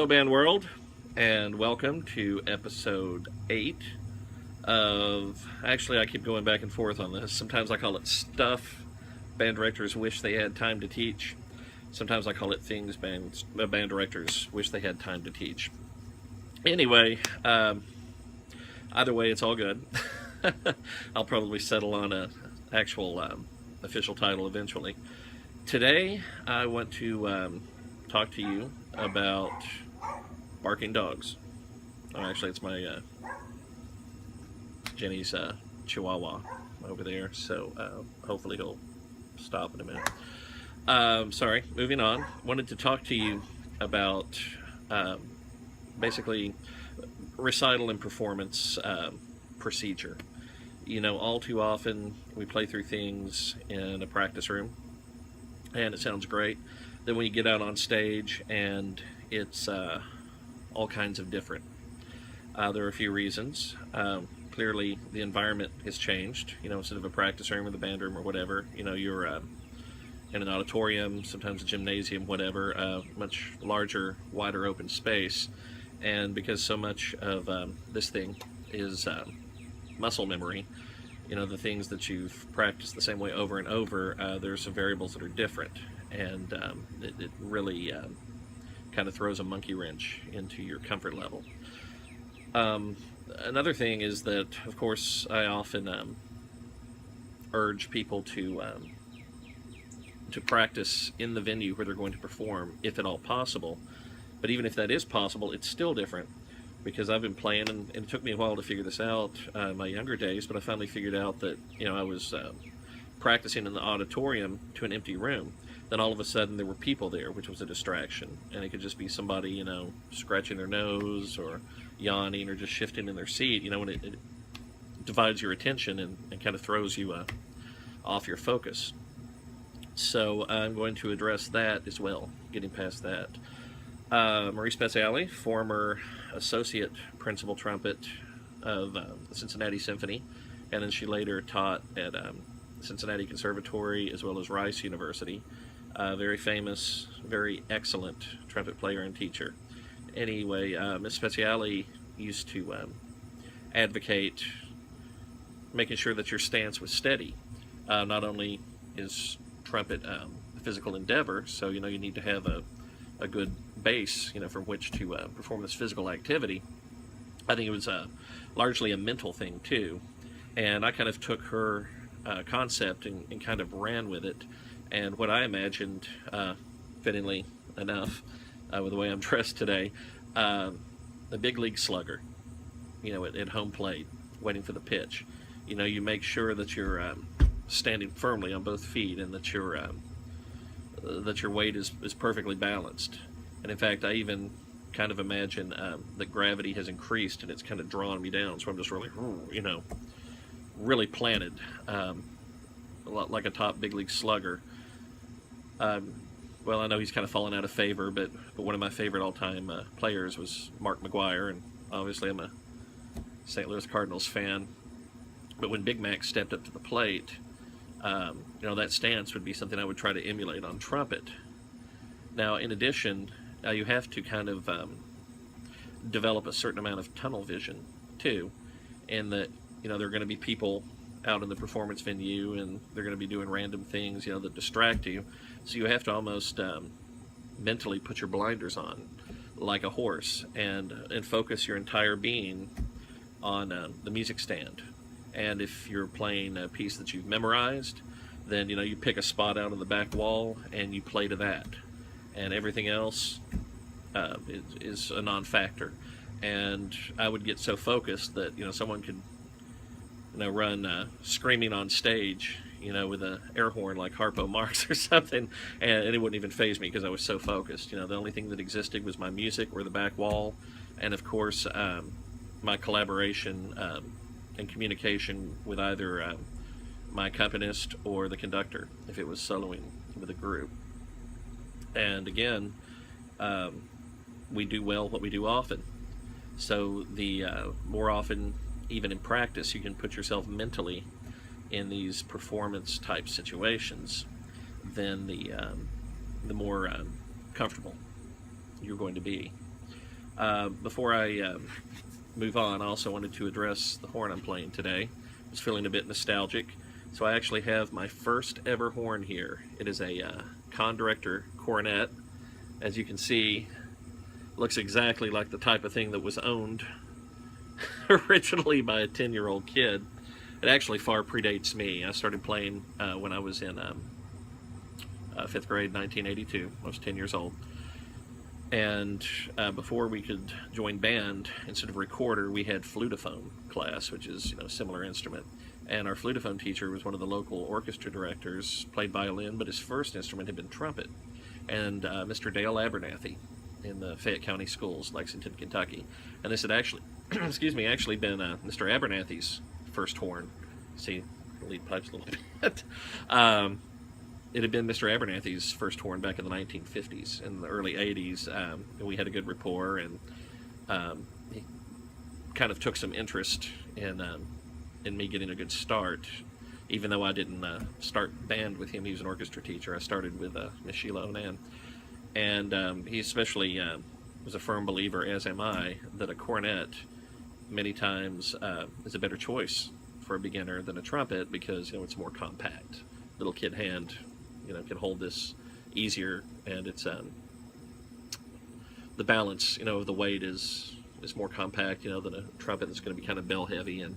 Hello, Band World, and welcome to episode 8 of... Actually, I keep going back and forth on this. Sometimes I call it stuff band directors wish they had time to teach. Sometimes I call it things band directors wish they had time to teach. Anyway, either way, it's all good. I'll probably settle on an actual official title eventually. Today, I want to talk to you about barking dogs. Oh, actually, it's my Jenny's Chihuahua over there, so hopefully he'll stop in a minute. Sorry, moving on. Wanted to talk to you about basically recital and performance procedure. You know, all too often we play through things in a practice room, and it sounds great. Then when you get out on stage, and it's all kinds of different. There are a few reasons. Clearly, the environment has changed. You know, instead of a practice room or the band room or whatever, you know, you're in an auditorium, sometimes a gymnasium, whatever, much larger, wider open space. And because so much of this thing is muscle memory, you know, the things that you've practiced the same way over and over, there's some variables that are different. And it really kind of throws a monkey wrench into your comfort level. Another thing is that, of course, I often urge people to practice in the venue where they're going to perform, if at all possible. But even if that is possible, it's still different, because I've been playing, and it took me a while to figure this out in my younger days, but I finally figured out that, you know, I was practicing in the auditorium to an empty room. Then all of a sudden there were people there, which was a distraction. And it could just be somebody, you know, scratching their nose or yawning or just shifting in their seat, you know, when it divides your attention and kind of throws you off your focus. So I'm going to address that as well, getting past that. Marie Speziale, former associate principal trumpet of the Cincinnati Symphony, and then she later taught at Cincinnati Conservatory as well as Rice University. Very famous, very excellent trumpet player and teacher. Anyway, Miss Speziale used to advocate making sure that your stance was steady. Not only is trumpet a physical endeavor, so, you know, you need to have a good base, you know, from which to perform this physical activity. I think it was largely a mental thing, too. And I kind of took her concept and kind of ran with it. And what I imagined, fittingly enough, with the way I'm dressed today, a big league slugger, you know, at home plate, waiting for the pitch. You know, you make sure that you're standing firmly on both feet, and that your weight is perfectly balanced. And in fact, I even kind of imagine that gravity has increased and it's kind of drawn me down, so I'm just really, you know, really planted, a lot like a top big league slugger. Well, I know he's kind of fallen out of favor, but one of my favorite all-time players was Mark McGwire, and obviously I'm a St. Louis Cardinals fan. But when Big Mac stepped up to the plate, you know, that stance would be something I would try to emulate on trumpet. Now, in addition, you have to kind of develop a certain amount of tunnel vision, too, in that, you know, there are going to be people out in the performance venue, and they're going to be doing random things, you know, that distract you. So you have to almost mentally put your blinders on, like a horse, and focus your entire being on the music stand. And if you're playing a piece that you've memorized, then, you know, you pick a spot out on the back wall and you play to that. And everything else is a non-factor. And I would get so focused that, you know, someone could, you know, run screaming on stage, you know, with an air horn like Harpo Marx or something, and it wouldn't even faze me because I was so focused. You know, the only thing that existed was my music or the back wall, and of course my collaboration and communication with either my accompanist or the conductor if it was soloing with a group. And again, we do well what we do often. So the more often, even in practice, you can put yourself mentally in these performance type situations, then the more comfortable you're going to be. Before I move on, I also wanted to address the horn I'm playing today. I was feeling a bit nostalgic, so I actually have my first ever horn here. It is a Con Director Coronet. As you can see, looks exactly like the type of thing that was owned originally by a 10-year-old kid. It actually far predates me. I started playing when I was in 5th grade, 1982. I was 10 years old. And before we could join band, instead of recorder, we had flutophone class, which is, a similar instrument. And our flutophone teacher was one of the local orchestra directors, played violin, but his first instrument had been trumpet. And Mr. Dale Abernathy in the Fayette County Schools, Lexington, Kentucky. And this had actually, actually been Mr. Abernathy's first horn. See, lead pipes a little bit. It had been Mr. Abernathy's first horn back in the 1950s. In the early 80s, we had a good rapport, and he kind of took some interest in me getting a good start. Even though I didn't start band with him, he was an orchestra teacher. I started with Miss Sheila Onan. And he especially was a firm believer, as am I, that a cornet many times is a better choice for a beginner than a trumpet because, it's more compact. Little kid hand, can hold this easier, and it's the balance, of the weight is more compact, than a trumpet that's going to be kind of bell heavy. And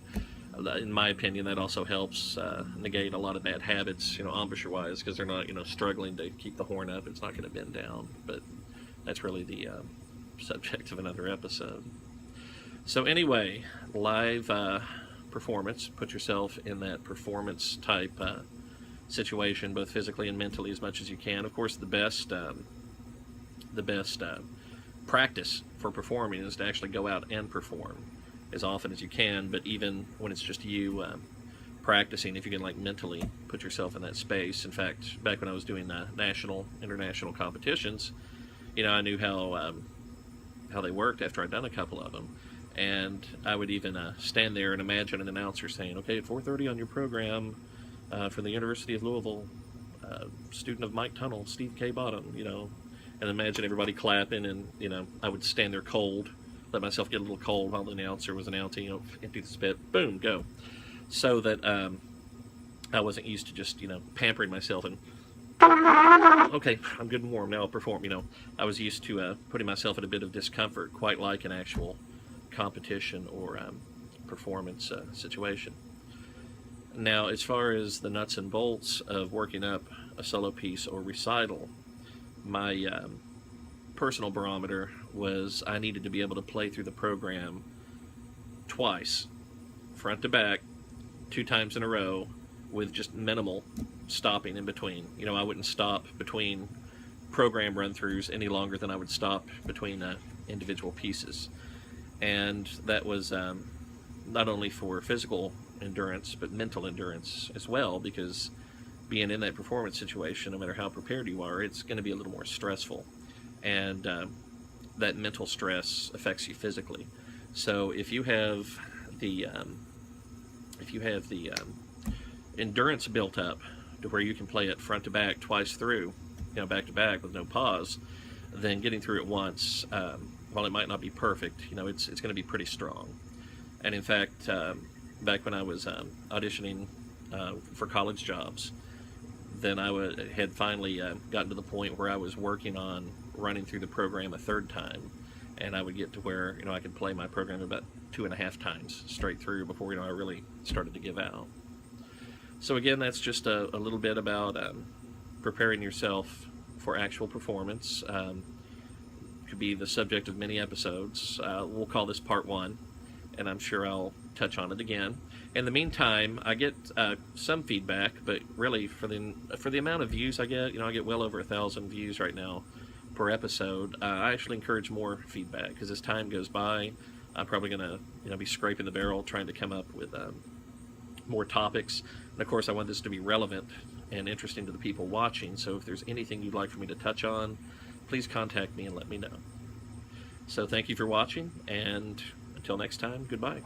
in my opinion, that also helps negate a lot of bad habits, embouchure-wise, because they're not, struggling to keep the horn up. It's not going to bend down. But that's really the subject of another episode. So anyway, live performance. Put yourself in that performance-type situation, both physically and mentally, as much as you can. Of course, the best practice for performing is to actually go out and perform as often as you can, but even when it's just you practicing, if you can mentally put yourself in that space. In fact, back when I was doing national, international competitions, I knew how they worked after I'd done a couple of them, and I would even stand there and imagine an announcer saying, "Okay, at 4:30 on your program for the University of Louisville, student of Mike Tunnell, Steve K. Bottom," and imagine everybody clapping, and I would stand there cold, let myself get a little cold while the announcer was announcing, empty the spit, boom, go. So that I wasn't used to just, pampering myself and, okay, I'm good and warm, now I'll perform, I was used to putting myself in a bit of discomfort, quite like an actual competition or performance situation. Now, as far as the nuts and bolts of working up a solo piece or recital, my personal barometer was I needed to be able to play through the program twice, front to back, 2 times in a row, with just minimal stopping in between. I wouldn't stop between program run-throughs any longer than I would stop between individual pieces. And that was not only for physical endurance, but mental endurance as well, because being in that performance situation, no matter how prepared you are, it's going to be a little more stressful. And that mental stress affects you physically. So if you have the endurance built up to where you can play it front to back twice through, back to back with no pause, then getting through it once, while it might not be perfect, it's going to be pretty strong. And in fact, back when I was auditioning for college jobs, then I had finally gotten to the point where I was working on running through the program a 3rd time, and I would get to where I could play my program about 2.5 times straight through before I really started to give out. So again, that's just a little bit about preparing yourself for actual performance. Could be the subject of many episodes. We'll call this part 1, and I'm sure I'll touch on it again. In the meantime, I get some feedback, but really for the amount of views I get, I get well over 1,000 views right now per episode. I actually encourage more feedback, because as time goes by, I'm probably going to be scraping the barrel trying to come up with more topics. And of course, I want this to be relevant and interesting to the people watching. So if there's anything you'd like for me to touch on, please contact me and let me know. So thank you for watching, and until next time, goodbye.